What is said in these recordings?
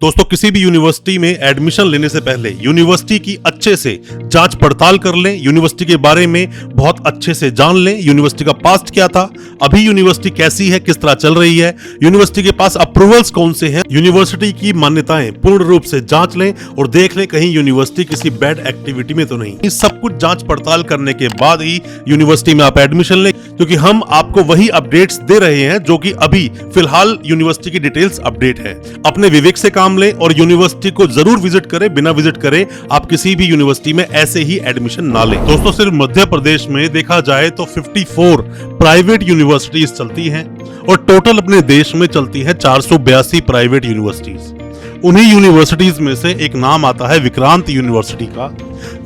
दोस्तों किसी भी यूनिवर्सिटी में एडमिशन लेने से पहले यूनिवर्सिटी की अच्छे से जांच पड़ताल कर लें, यूनिवर्सिटी के बारे में बहुत अच्छे से जान लें, यूनिवर्सिटी का पास्ट क्या था, अभी यूनिवर्सिटी कैसी है, किस तरह चल रही है, यूनिवर्सिटी के पास अप्रूवल्स कौन से हैं, यूनिवर्सिटी की मान्यताएं पूर्ण रूप से जांच लें और देख लें कहीं यूनिवर्सिटी किसी बैड एक्टिविटी में तो नहीं। इस सब कुछ जांच पड़ताल करने के बाद ही यूनिवर्सिटी में आप एडमिशन लें, क्योंकि हम आपको वही अपडेट्स दे रहे हैं जो कि अभी फिलहाल यूनिवर्सिटी की डिटेल्स अपडेट है। अपने विवेक से काम लें और यूनिवर्सिटी को जरूर विजिट करें, बिना विजिट करे आप किसी भी यूनिवर्सिटी में ऐसे ही एडमिशन ना लें। दोस्तों सिर्फ मध्य प्रदेश में देखा जाए तो 54 प्राइवेट यूनिवर्सिटीज चलती हैं और टोटल अपने देश में चलती है 482 प्राइवेट यूनिवर्सिटीज। उन्हीं यूनिवर्सिटीज में से एक नाम आता है विक्रांत यूनिवर्सिटी का।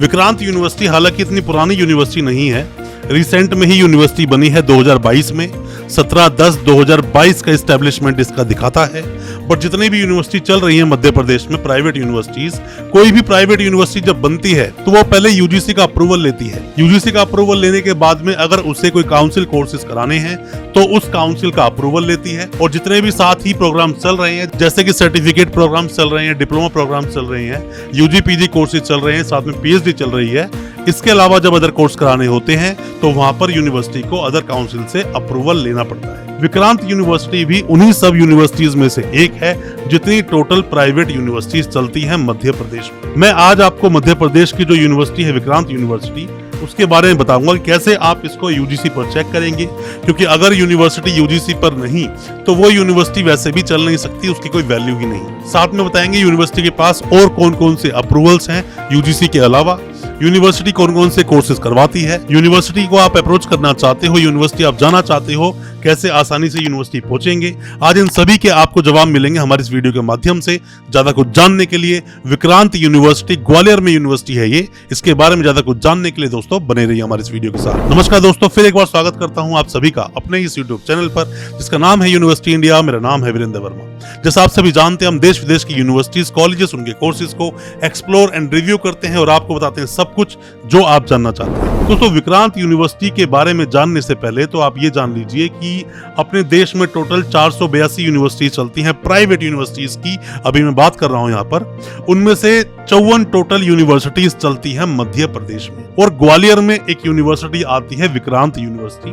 विक्रांत यूनिवर्सिटी हालांकि इतनी पुरानी यूनिवर्सिटी नहीं है, रिसेंट में ही यूनिवर्सिटी बनी है 2022 में। 17/10/2022 का एस्टेब्लिशमेंट इसका दिखाता है। बट जितनी भी यूनिवर्सिटी चल रही है मध्य प्रदेश में प्राइवेट यूनिवर्सिटीज, कोई भी प्राइवेट यूनिवर्सिटी जब बनती है तो वो पहले यूजीसी का अप्रूवल लेती है। यूजीसी का अप्रूवल लेने के बाद में अगर उसे कोई काउंसिल कोर्सेज कराने हैं तो उस काउंसिल का अप्रूवल लेती है। और जितने भी साथ ही प्रोग्राम चल रहे हैं, जैसे कि सर्टिफिकेट प्रोग्राम चल रहे हैं, डिप्लोमा प्रोग्राम चल रहे हैं, यूजी पीजी कोर्सेज चल रहे हैं, साथ में पीएचडी चल रही है, इसके अलावा जब अदर कोर्स कराने होते हैं तो वहां पर यूनिवर्सिटी को अदर काउंसिल से अप्रूवल लेना पड़ता है। विक्रांत यूनिवर्सिटी भी उन्हीं सब यूनिवर्सिटीज में से एक है जितनी टोटल प्राइवेट यूनिवर्सिटीज चलती हैं मध्य प्रदेश में। मैं आज आपको मध्य प्रदेश की जो यूनिवर्सिटी है विक्रांत यूनिवर्सिटी, उसके बारे में बताऊंगा कि कैसे आप इसको यूजीसी पर चेक करेंगे, क्योंकि अगर यूनिवर्सिटी यूजीसी पर नहीं तो वो यूनिवर्सिटी वैसे भी चल नहीं सकती, उसकी कोई वैल्यू ही नहीं। साथ में बताएंगे यूनिवर्सिटी के पास और कौन कौन से अप्रूवल्स हैं यूजीसी के अलावा, यूनिवर्सिटी कौन कौन से कोर्सेज करवाती है, यूनिवर्सिटी को आप अप्रोच करना चाहते हो, यूनिवर्सिटी आप जाना चाहते हो, कैसे आसानी से यूनिवर्सिटी पहुंचेंगे। आज इन सभी के आपको जवाब मिलेंगे हमारे इस वीडियो के माध्यम से। ज्यादा कुछ जानने के लिए विक्रांत यूनिवर्सिटी ग्वालियर में यूनिवर्सिटी है ये, इसके बारे में ज्यादा कुछ जानने के लिए दोस्तों बने रहिए हमारे इस वीडियो के साथ। नमस्कार दोस्तों, फिर एक बार स्वागत करता हूं आप सभी का अपने इस यूट्यूब चैनल पर जिसका नाम है यूनिवर्सिटी इंडिया। मेरा नाम है वीरेंद्र वर्मा। जैसा आप सभी जानते हैं, हम देश विदेश की यूनिवर्सिटीज, कॉलेजेस, उनके कोर्सेज को एक्सप्लोर एंड रिव्यू करते हैं और आपको बताते हैं सब कुछ जो आप जानना चाहते हैं। दोस्तों विक्रांत यूनिवर्सिटी के बारे में जानने से पहले तो आप ये जान लीजिए कि अपने देश में टोटल 482 यूनिवर्सिटीज चलती हैं प्राइवेट यूनिवर्सिटीज की, अभी मैं बात कर रहा हूं यहाँ पर। उनमें से 54 टोटल यूनिवर्सिटीज चलती हैं मध्य प्रदेश में और ग्वालियर में एक यूनिवर्सिटी आती है विक्रांत यूनिवर्सिटी।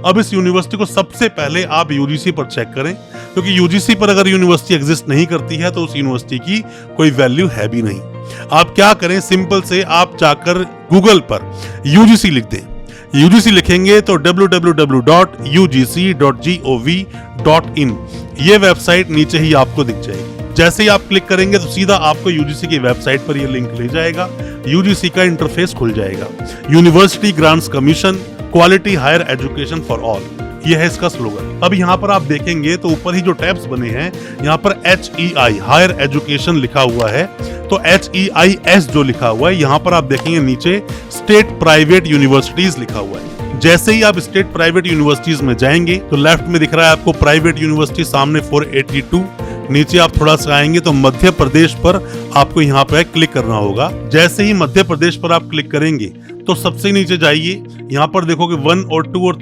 अब इस यूनिवर्सिटी को सबसे पहले आप यूजीसी पर चेक करें, क्योंकि यूजीसी पर अगर यूनिवर्सिटी एग्जिस्ट नहीं करती है तो उस यूनिवर्सिटी की कोई वैल्यू है भी नहीं। आप क्या करें, सिंपल से आप जाकर गूगल पर यूजीसी लिख दें। यूजीसी लिखेंगे तो www.ugc.gov.in ये वेबसाइट नीचे ही आपको दिख जाएगी। जैसे ही आप क्लिक करेंगे तो सीधा आपको यूजीसी की वेबसाइट पर ये लिंक ले जाएगा, यूजीसी का इंटरफेस खुल जाएगा। University grants commission, quality higher education for all, ये है इसका स्लोगन। अब यहाँ पर आप देखेंगे तो ऊपर ही जो टैब्स बने हैं यहाँ पर HEI हायर एजुकेशन लिखा हुआ है, तो HEIS जो लिखा हुआ है यहाँ पर आप देखेंगे नीचे स्टेट प्राइवेट यूनिवर्सिटीज लिखा हुआ है। जैसे ही आप स्टेट प्राइवेट यूनिवर्सिटीज में जाएंगे तो लेफ्ट में दिख रहा है आपको प्राइवेट यूनिवर्सिटी, सामने 482, नीचे आप थोड़ा सा आएंगे तो मध्य प्रदेश पर आपको यहाँ पर क्लिक करना होगा। जैसे ही मध्य प्रदेश पर आप क्लिक करेंगे तो सबसे नीचे जाइए, यहाँ पर देखोगे 1 और 2 और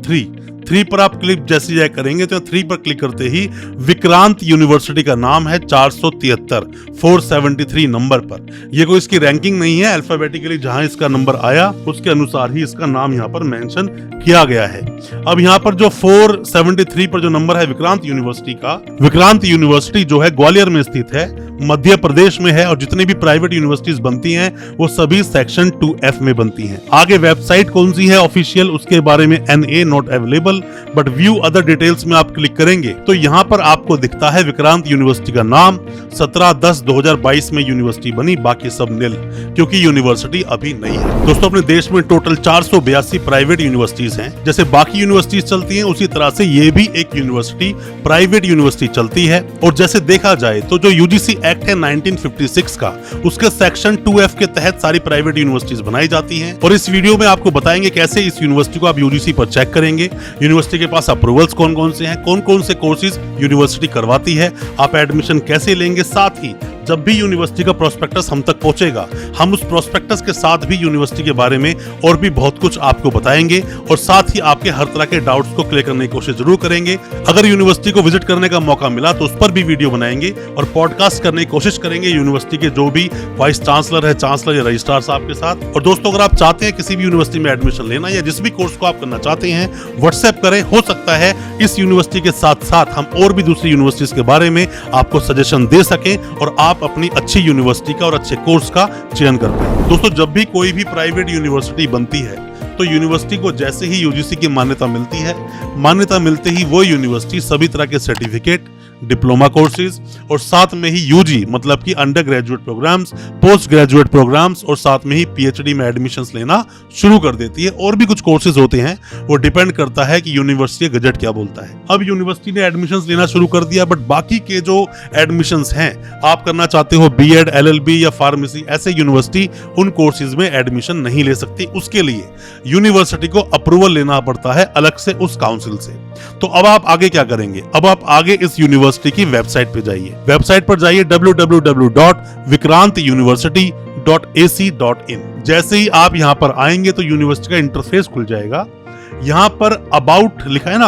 3 पर आप क्लिक जैसे जाए करेंगे तो 3 पर क्लिक करते ही विक्रांत यूनिवर्सिटी का नाम है 473 नंबर पर। ये कोई इसकी रैंकिंग नहीं है, अल्फाबेटिकली जहां इसका नंबर आया उसके अनुसार ही इसका नाम यहाँ पर मेंशन किया गया है। अब यहाँ पर जो 473 पर जो नंबर है विक्रांत यूनिवर्सिटी का, विक्रांत यूनिवर्सिटी जो है ग्वालियर में स्थित है, मध्य प्रदेश में है और जितनी भी प्राइवेट यूनिवर्सिटीज बनती हैं वो सभी सेक्शन 2F में बनती हैं। आगे वेबसाइट कौन सी है ऑफिशियल, उसके बारे में NA not available, but view other details में आप क्लिक करेंगे तो यहाँ पर आपको दिखता है विक्रांत यूनिवर्सिटी का नाम। 17/10/2022 में यूनिवर्सिटी बनी, बाकी सब नील, क्योंकि यूनिवर्सिटी अभी नहीं है। दोस्तों अपने देश में टोटल 482 प्राइवेट यूनिवर्सिटीज हैं। जैसे बाकी यूनिवर्सिटीज चलती हैं उसी तरह से ये भी एक यूनिवर्सिटी प्राइवेट यूनिवर्सिटी चलती है। और जैसे देखा जाए तो जो यूजीसी एक्ट है 1956 का, उसके सेक्शन 2F के तहत सारी प्राइवेट यूनिवर्सिटीज बनाई जाती हैं। और इस वीडियो में आपको बताएंगे कैसे इस यूनिवर्सिटी को आप यूजीसी पर चेक करेंगे, यूनिवर्सिटी के पास अप्रूवल्स कौन कौन से हैं, कौन कौन से कोर्सेज यूनिवर्सिटी करवाती है, आप एडमिशन कैसे लेंगे, साथ ही जब भी यूनिवर्सिटी का प्रोस्पेक्टस हम तक पहुंचेगा, हम उस प्रोस्पेक्टस के साथ भी यूनिवर्सिटी के बारे में और भी बहुत कुछ आपको बताएंगे और साथ ही आपके हर तरह के डाउट्स को क्लियर करने की कोशिश जरूर करेंगे। अगर यूनिवर्सिटी को विजिट करने का मौका मिला तो उस पर भी वीडियो बनाएंगे और पॉडकास्ट करने की कोशिश करेंगे यूनिवर्सिटी के जो भी वाइस चांसलर है, चांसलर या रजिस्ट्रार साहब के साथ। और दोस्तों, अगर आप चाहते हैं किसी भी यूनिवर्सिटी में एडमिशन लेना या जिस भी कोर्स को आप करना चाहते हैं, व्हाट्सएप करें। हो सकता है इस यूनिवर्सिटी के साथ साथ हम और भी दूसरी यूनिवर्सिटीज के बारे में आपको सजेशन दे सकें और आप अपनी अच्छी यूनिवर्सिटी का और अच्छे कोर्स का चयन कर पाएं। दोस्तों, जब भी कोई भी प्राइवेट यूनिवर्सिटी बनती है तो यूनिवर्सिटी को जैसे ही यूजीसी की मान्यता मिलती है, मान्यता मिलते ही वो यूनिवर्सिटी सभी तरह के सर्टिफिकेट, डिप्लोमा कोर्सेज और साथ में ही यूजी मतलब कि undergraduate programmes, postgraduate programmes और साथ में ही पीएचडी में एडमिशंस लेना शुरू कर देती है। और भी कुछ कोर्सेज होते हैं, वो डिपेंड करता है कि यूनिवर्सिटी का गजट क्या बोलता है। अब यूनिवर्सिटी ने एडमिशंस लेना शुरू कर दिया, बट बाकी के जो एडमिशंस हैं, आप करना चाहते हो बीएड, एलएलबी या फार्मेसी, ऐसे यूनिवर्सिटी उन कोर्सेज में एडमिशन नहीं ले सकती। उसके लिए यूनिवर्सिटी को अप्रूवल लेना पड़ता है अलग से उस काउंसिल से। तो अब आप आगे क्या करेंगे? अब आप आगे इस यूनिवर्सिटी की वेबसाइट पे जाइए। वेबसाइट पर जाइए www.vikrantuniversity.ac.in। जैसे ही आप यहाँ पर आएंगे तो यूनिवर्सिटी का इंटरफेस खुल जाएगा। यहाँ पर अबाउट लिखा है ना,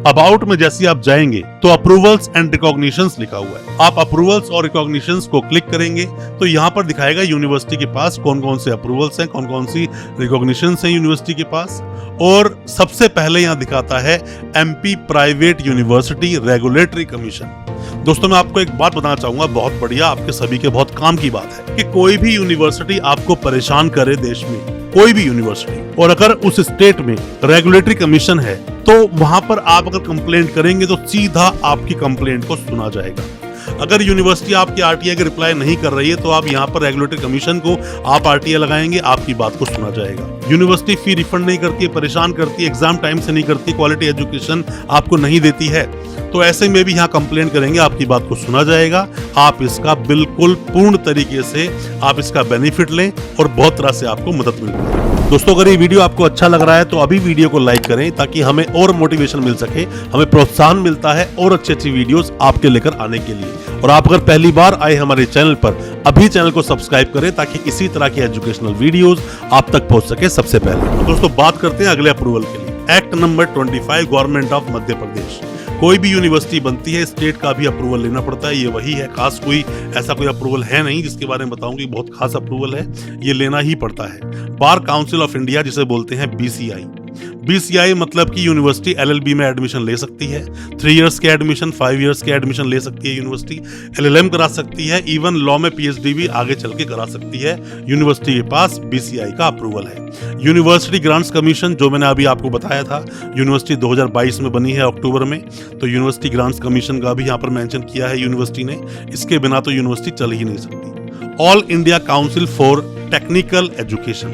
अबाउट में जैसे आप जाएंगे तो अप्रूवल्स एंड रिकॉग्निशंस लिखा हुआ है। आप अप्रूवल्स और रिकॉग्निशंस को क्लिक करेंगे तो यहाँ पर दिखाएगा यूनिवर्सिटी के पास कौन कौन से अप्रूवल्स हैं, कौन कौन सी रिकॉग्निशंस हैं यूनिवर्सिटी के पास। और सबसे पहले यहाँ दिखाता है MP private university regulatory commission. दोस्तों, मैं आपको एक बात बताना चाहूंगा, बहुत बढ़िया, आपके सभी के बहुत काम की बात है कि कोई भी यूनिवर्सिटी आपको परेशान करे देश में, कोई भी यूनिवर्सिटी, और अगर उस स्टेट में रेगुलेटरी कमीशन है तो वहां पर आप अगर कंप्लेंट करेंगे तो सीधा आपकी कंप्लेंट को सुना जाएगा। अगर यूनिवर्सिटी आपकी आरटीआई के रिप्लाई नहीं कर रही है तो आप यहाँ पर रेगुलेटरी कमीशन को आप आरटीआई लगाएंगे, आपकी बात को सुना जाएगा। यूनिवर्सिटी फी रिफंड नहीं करती, परेशान करती, एग्जाम टाइम से नहीं करती, क्वालिटी एजुकेशन आपको नहीं देती है, तो ऐसे में भी यहाँ कंप्लेंट करेंगे, आपकी बात को सुना जाएगा। आप इसका बिल्कुल पूर्ण तरीके से आप इसका बेनिफिट लें और बहुत तरह से आपको मदद मिलेगी। दोस्तों, अगर ये वीडियो आपको अच्छा लग रहा है तो अभी वीडियो को लाइक करें ताकि हमें और मोटिवेशन मिल सके, हमें प्रोत्साहन मिलता है और अच्छी वीडियोस आपके लेकर आने के लिए। और आप अगर पहली बार आए हमारे चैनल पर, अभी चैनल को सब्सक्राइब करें ताकि इसी तरह की एजुकेशनल वीडियोस आप तक पहुंच सके सबसे पहले। तो दोस्तों, बात करते हैं अगले अप्रूवल के लिए। Act number 25 government of Madhya Pradesh. कोई भी यूनिवर्सिटी बनती है, स्टेट का भी अप्रूवल लेना पड़ता है। ये वही है, खास कोई ऐसा कोई अप्रूवल है नहीं जिसके बारे में बताऊंगी बहुत खास अप्रूवल है, ये लेना ही पड़ता है। बार काउंसिल ऑफ इंडिया, जिसे बोलते हैं बीसीआई। बीसीआई मतलब कि यूनिवर्सिटी एलएलबी में एडमिशन ले सकती है, 3 इयर्स के एडमिशन, 5 इयर्स के एडमिशन ले सकती है यूनिवर्सिटी, एलएलएम करा सकती है, इवन लॉ में पीएचडी भी आगे चल के करा सकती है। यूनिवर्सिटी के पास बीसीआई का अप्रूवल है। यूनिवर्सिटी ग्रांट्स कमीशन, जो मैंने अभी आपको बताया था, यूनिवर्सिटी 2022 में बनी है अक्टूबर में, तो यूनिवर्सिटी ग्रांट्स कमीशन का भी यहाँ पर मेंशन किया है यूनिवर्सिटी ने। इसके बिना तो यूनिवर्सिटी चल ही नहीं सकती। All India council for technical education.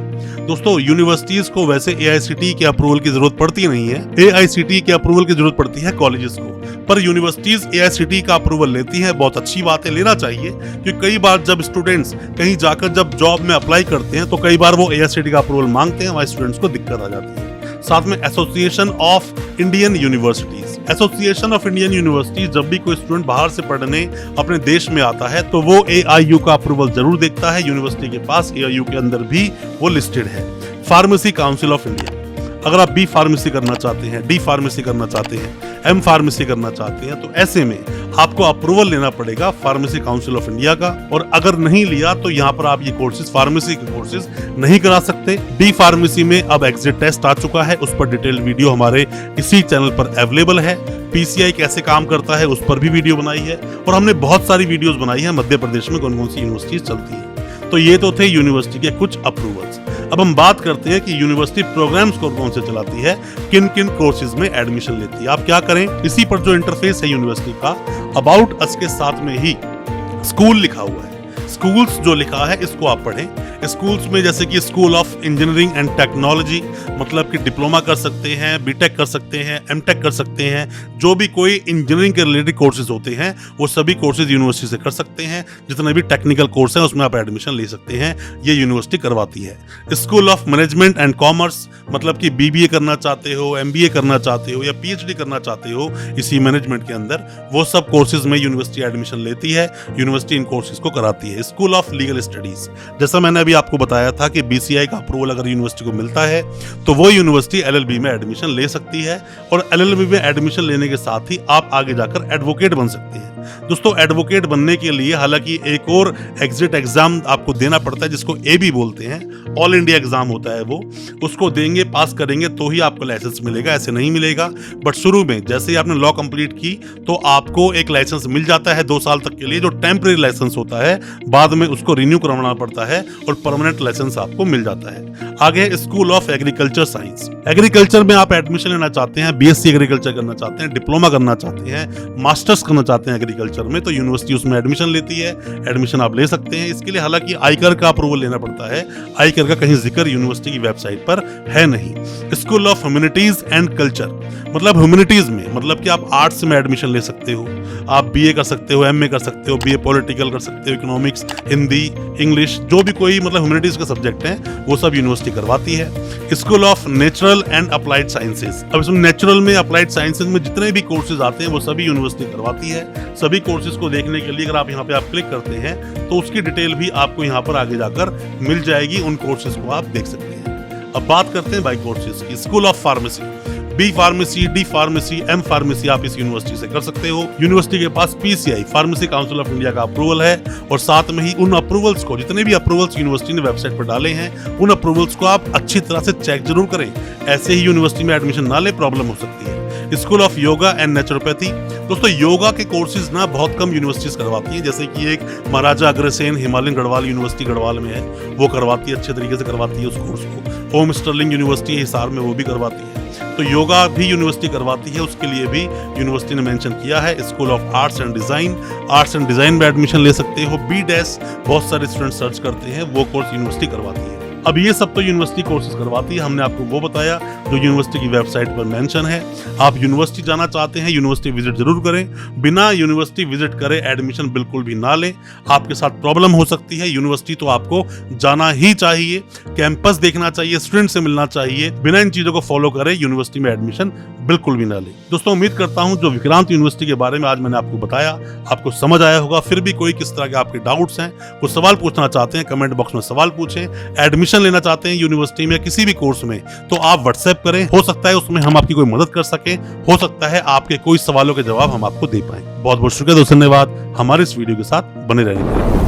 दोस्तों, यूनिवर्सिटीज को वैसे एआईसीटीई के अप्रूवल की जरूरत पड़ती नहीं है, एआईसीटीई के अप्रूवल की जरूरत पड़ती है कॉलेजेस को, पर यूनिवर्सिटीज एआईसीटीई का अप्रूवल लेती है। बहुत अच्छी बात है, लेना चाहिए, क्योंकि कई बार जब स्टूडेंट्स कहीं जाकर जब जॉब में अप्लाई करते हैं तो कई बार वो एआईसीटीई का अप्रूवल मांगते हैं, हमारे स्टूडेंट्स को दिक्कत आ जाती है। साथ में association of Indian universities. Association of Indian universities, जब भी कोई स्टूडेंट बाहर से पढ़ने अपने देश में आता है तो वो एआईयू का अप्रूवल जरूर देखता है। यूनिवर्सिटी के पास एआईयू के अंदर भी वो लिस्टेड है। फार्मेसी काउंसिल ऑफ इंडिया, अगर आप बी फार्मेसी करना चाहते हैं, डी फार्मेसी करना चाहते हैं, एम फार्मेसी करना चाहते हैं, तो ऐसे में आपको अप्रूवल लेना पड़ेगा फार्मेसी काउंसिल ऑफ इंडिया का। और अगर नहीं लिया तो यहाँ पर आप ये कोर्सेज, फार्मेसी के कोर्सेज नहीं करा सकते। डी फार्मेसी में अब एग्जिट टेस्ट आ चुका है, उस पर डिटेल वीडियो हमारे इसी चैनल पर अवेलेबल है। पीसीआई कैसे काम करता है उस पर भी वीडियो बनाई है, और हमने बहुत सारी वीडियोस बनाई है मध्य प्रदेश में कौन कौन सी यूनिवर्सिटीज चलती है। तो ये तो थे यूनिवर्सिटी के कुछ अप्रूवल्स। अब हम बात करते हैं कि यूनिवर्सिटी प्रोग्राम्स कौन से चलाती है, किन किन कोर्सेज में एडमिशन लेती है। आप क्या करें, इसी पर जो इंटरफेस है यूनिवर्सिटी का, अबाउट अस के साथ में ही स्कूल लिखा हुआ है। स्कूल्स जो लिखा है इसको आप पढ़ें। स्कूल्स में जैसे कि school of engineering and technology, मतलब कि डिप्लोमा कर सकते हैं, बीटेक कर सकते हैं, एमटेक कर सकते हैं, जो भी कोई इंजीनियरिंग के रिलेटेड कोर्सेज होते हैं वो सभी कोर्सेज यूनिवर्सिटी से कर सकते हैं। जितने भी टेक्निकल कोर्स हैं उसमें आप एडमिशन ले सकते हैं, ये यूनिवर्सिटी करवाती है। School of management and commerce, मतलब कि बीबीए करना चाहते हो, एमबीए करना चाहते हो या पीएचडी करना चाहते हो इसी मैनेजमेंट के अंदर, वो सब कोर्सेज में यूनिवर्सिटी एडमिशन लेती है, यूनिवर्सिटी इन कोर्सेज को कराती है। स्कूल ऑफ लीगल स्टडीज, जैसा मैंने अभी आपको बताया था कि बीसीआई का अप्रूवल अगर यूनिवर्सिटी को मिलता है तो वो यूनिवर्सिटी एलएलबी में एडमिशन ले सकती है, और एलएलबी में एडमिशन लेने के साथ ही आप आगे जाकर एडवोकेट बन सकते हैं। दोस्तों, एडवोकेट बनने के लिए हालांकि एक और एग्जिट एग्जाम आपको देना पड़ता है जिसको एबी बोलते हैं, ऑल इंडिया एग्जाम होता है वो, उसको देंगे, पास करेंगे तो ही आपको लाइसेंस मिलेगा, ऐसे नहीं मिलेगा। बट शुरू में जैसे ही आपने लॉ कंप्लीट की तो आपको एक लाइसेंस मिल जाता है 2 साल तक के लिए, जो टेम्परेरी लाइसेंस होता है, बाद में उसको रिन्यू करवाना पड़ता है और परमानेंट लाइसेंस आपको मिल जाता है। आगे school of agriculture science, agriculture में आप एडमिशन लेना चाहते हैं, बीएससी एग्रीकल्चर करना चाहते हैं, डिप्लोमा करना चाहते हैं, मास्टर्स करना चाहते हैं एग्रीकल्चर में, तो यूनिवर्सिटी उसमें एडमिशन लेती है, एडमिशन आप ले सकते हैं। इसके लिए हालांकि आयकर का अप्रूवल लेना पड़ता है, आयकर का कहीं जिक्र यूनिवर्सिटी की वेबसाइट पर है नहीं। School of humanities and culture, मतलब ह्यूमैनिटीज में, मतलब कि आप आर्ट्स में एडमिशन ले सकते हो, आप बीए कर सकते हो, एमए कर सकते हो, बीए पॉलिटिकल कर सकते हो, इकोनॉमिक्स, हिंदी, इंग्लिश, जो भी कोई मतलब ह्यूमैनिटीज के सब्जेक्ट हैं वो सब यूनिवर्सिटी करवाती है। School of natural and applied sciences, अब इसमें नेचुरल में, अप्लाइड साइंसेज में जितने भी कोर्सेज आते हैं वो सभी यूनिवर्सिटी करवाती है। सभी कोर्सेज को देखने के लिए अगर आप यहाँ पे आप क्लिक करते हैं तो उसकी डिटेल भी आपको यहाँ पर आगे जाकर मिल जाएगी, उन कोर्सेज को आप देख सकते हैं। अब बात करते हैं बाई कोर्सेज की। School of pharmacy, B pharmacy, D pharmacy, M pharmacy आप इस यूनिवर्सिटी से कर सकते हो। यूनिवर्सिटी के पास PCI, Pharmacy Council of India का अप्रूवल है, और साथ में ही उन अप्रूवल्स को, जितने भी अप्रूवल्स यूनिवर्सिटी ने वेबसाइट पर डाले हैं, उन अप्रूवल्स को आप अच्छी तरह से चेक जरूर करें। ऐसे ही यूनिवर्सिटी में एडमिशन ना ले, प्रॉब्लम हो सकती है। School of yoga and naturopathy, दोस्तों योगा के कोर्सेज ना बहुत कम यूनिवर्सिटीज करवाती हैं, जैसे कि एक महाराजा अग्रसेन हिमालयन गढ़वाल यूनिवर्सिटी गढ़वाल में है, वो करवाती है, अच्छे तरीके से करवाती है उस कोर्स को। ओम स्टर्लिंग यूनिवर्सिटी हिसार में वो भी करवाती है, तो योगा भी यूनिवर्सिटी करवाती है, उसके लिए भी यूनिवर्सिटी ने मेंशन किया है। School of arts and design, arts and design में एडमिशन ले सकते हो। बी डैश बहुत सारे स्टूडेंट सर्च करते हैं, वो कोर्स यूनिवर्सिटी करवाती है। अब ये सब तो यूनिवर्सिटी कोर्सेज करवाती है, हमने आपको वो बताया जो यूनिवर्सिटी की वेबसाइट पर मेंशन है। आप यूनिवर्सिटी जाना चाहते हैं, यूनिवर्सिटी विजिट जरूर करें, बिना यूनिवर्सिटी विजिट करे एडमिशन बिल्कुल भी ना लें, आपके साथ प्रॉब्लम हो सकती है। यूनिवर्सिटी तो आपको जाना ही चाहिए, कैंपस देखना चाहिए, स्टूडेंट से मिलना चाहिए, बिना इन चीजों को फॉलो करे यूनिवर्सिटी में एडमिशन बिल्कुल भी ना लें। दोस्तों, उम्मीद करता हूं जो विक्रांत यूनिवर्सिटी के बारे में आज मैंने आपको बताया आपको समझ आया होगा। फिर भी कोई किस तरह के आपके डाउट्स हैं, कुछ सवाल पूछना चाहते हैं, कमेंट बॉक्स में सवाल पूछें। एडमिशन लेना चाहते हैं यूनिवर्सिटी में किसी भी कोर्स में तो आप व्हाट्सएप करें, हो सकता है उसमें हम आपकी कोई मदद कर सके, हो सकता है आपके कोई सवालों के जवाब हम आपको दे पाएं। बहुत बहुत शुक्रिया दोस्तों, धन्यवाद हमारे इस वीडियो के साथ बने रहने के लिए।